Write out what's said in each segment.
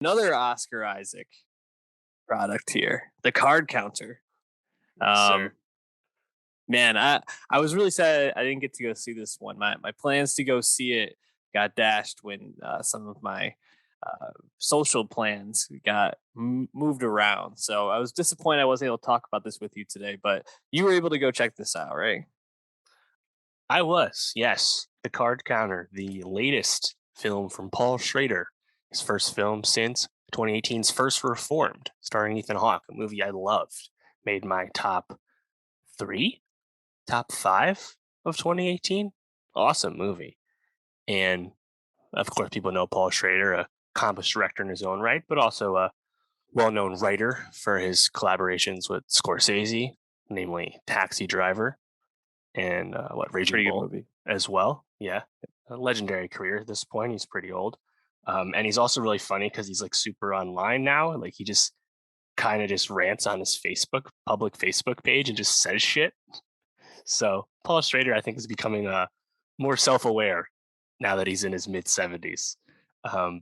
Another Oscar Isaac product here, the card counter. Yes, sir. Um, man, I was really sad I didn't get to go see this one. My plans to go see it got dashed when some of my social plans got moved around. So I was disappointed I wasn't able to talk about this with you today. But you were able to go check this out, right? I was, yes. The Card Counter, the latest film from Paul Schrader, his first film since 2018's First Reformed, starring Ethan Hawke, a movie I loved. Made my top three, top five of 2018. Awesome movie. And of course, people know Paul Schrader, a accomplished director in his own right, but also a well known writer for his collaborations with Scorsese, namely Taxi Driver and Raging Pretty good Bull movie. as well. Yeah, a legendary career at this point. He's pretty old, and he's also really funny because he's like super online now. Like he just kind of just rants on his public Facebook page and just says shit. So Paul Schrader, I think, is becoming more self-aware now that he's in his mid 70s. Um,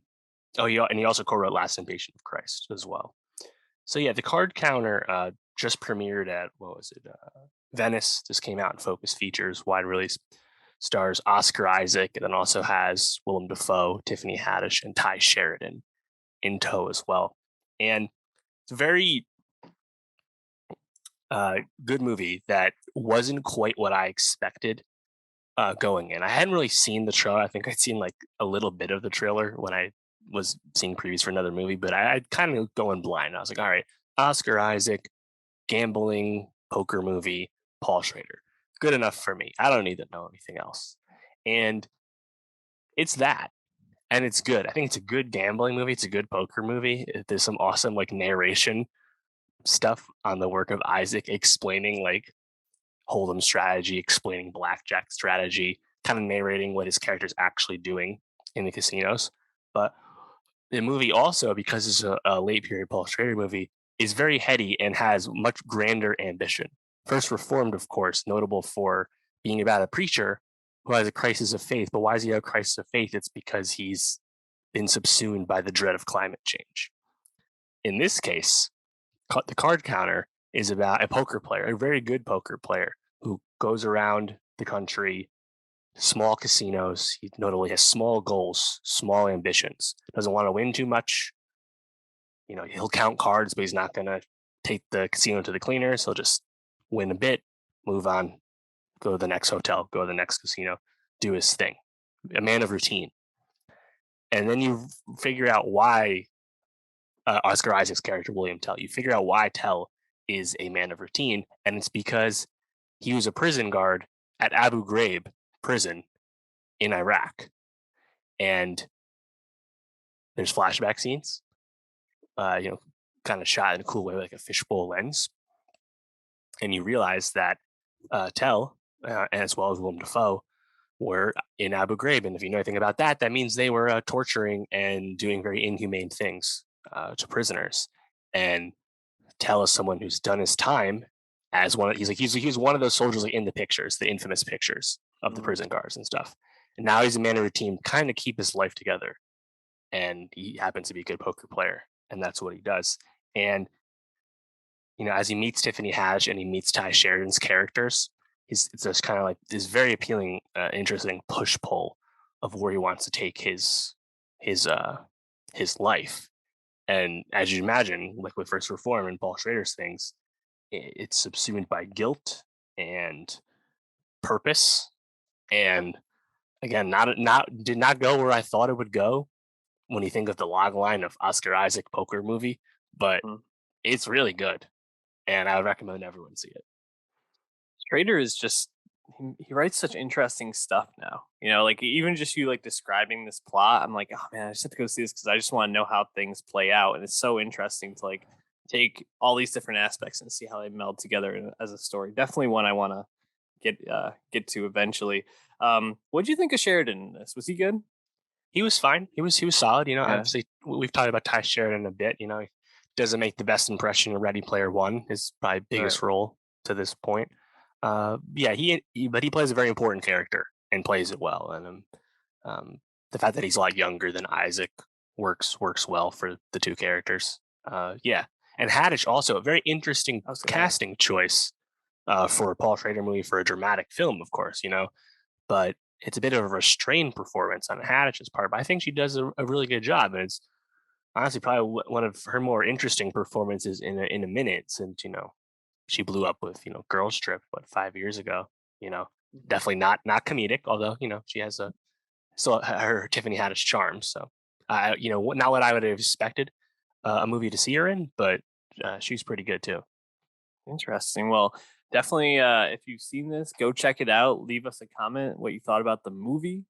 and he also co-wrote Last Temptation of Christ as well. So yeah, the Card Counter just premiered at what was it? Venice. Just came out in Focus Features, wide release. Stars Oscar Isaac, and then also has Willem Dafoe, Tiffany Haddish, and Ty Sheridan in tow as well. And it's a very good movie that wasn't quite what I expected going in. I hadn't really seen the trailer. I think I'd seen like a little bit of the trailer when I was seeing previews for another movie, but I'd kind of go in blind. I was like, all right, Oscar Isaac, gambling poker movie, Paul Schrader. Good enough for me. I don't need to know anything else. And it's that. And it's good. I think it's a good gambling movie. It's a good poker movie. There's some awesome like narration stuff on the work of Isaac explaining like Hold'em strategy, explaining blackjack strategy, kind of narrating what his character's actually doing in the casinos. But the movie also, because it's a late period Paul Schrader movie, is very heady and has much grander ambition. First Reformed, of course, notable for being about a preacher who has a crisis of faith. But why does he have a crisis of faith? It's because he's been subsumed by the dread of climate change. In this case, the card counter is about a poker player, a very good poker player who goes around the country, small casinos. He notably has small goals, small ambitions. Doesn't want to win too much. You know, he'll count cards, but he's not going to take the casino to the cleaners. He'll just win a bit, move on, go to the next hotel, go to the next casino, do his thing. A man of routine. And then you figure out why Oscar Isaac's character, William Tell, you figure out why Tell is a man of routine. And it's because he was a prison guard at Abu Ghraib prison in Iraq. And there's flashback scenes, kind of shot in a cool way, like a fishbowl lens. And you realize that Tell, as well as Willem Dafoe, were in Abu Ghraib. And if you know anything about that, that means they were torturing and doing very inhumane things to prisoners. And Tell is someone who's done his time as one of, he's one of those soldiers like in the pictures, the infamous pictures of the prison guards and stuff. And now he's a man of routine, kind of keep his life together. And he happens to be a good poker player, and that's what he does. And as he meets Tiffany Haddish and he meets Ty Sheridan's characters, it's just kind of like this very appealing, interesting push pull of where he wants to take his life. And as you imagine, like with First Reform and Paul Schrader's things, it's subsumed by guilt and purpose. And again, not did not go where I thought it would go when you think of the log line of Oscar Isaac poker movie, but it's really good, and I would recommend everyone see it. Schrader is just he writes such interesting stuff now. Like even just you like describing this plot, I'm like, oh man, I just have to go see this because I just want to know how things play out, and it's so interesting to like take all these different aspects and see how they meld together as a story. Definitely one I want to get to eventually. What do you think of Sheridan in this? Was he good? He was fine. He was solid. Yeah. Obviously we've talked about Ty Sheridan a bit. He doesn't make the best impression in Ready Player One. His probably biggest role to this point. Yeah, but he plays a very important character and plays it well. And the fact that he's a lot younger than Isaac works well for the two characters. Yeah, and Haddish also a very interesting I was gonna ask. casting choice for a Paul Schrader movie for a dramatic film, of course, but it's a bit of a restrained performance on Haddish's part. But I think she does a really good job, and it's honestly probably one of her more interesting performances in a minute since she blew up with Girls Trip what 5 years ago. You know, Mhm. definitely not comedic, although she has a still her Tiffany Haddish charm. So, not what I would have expected a movie to see her in, but she's pretty good too. Interesting. Well, definitely, if you've seen this, go check it out. Leave us a comment what you thought about the movie.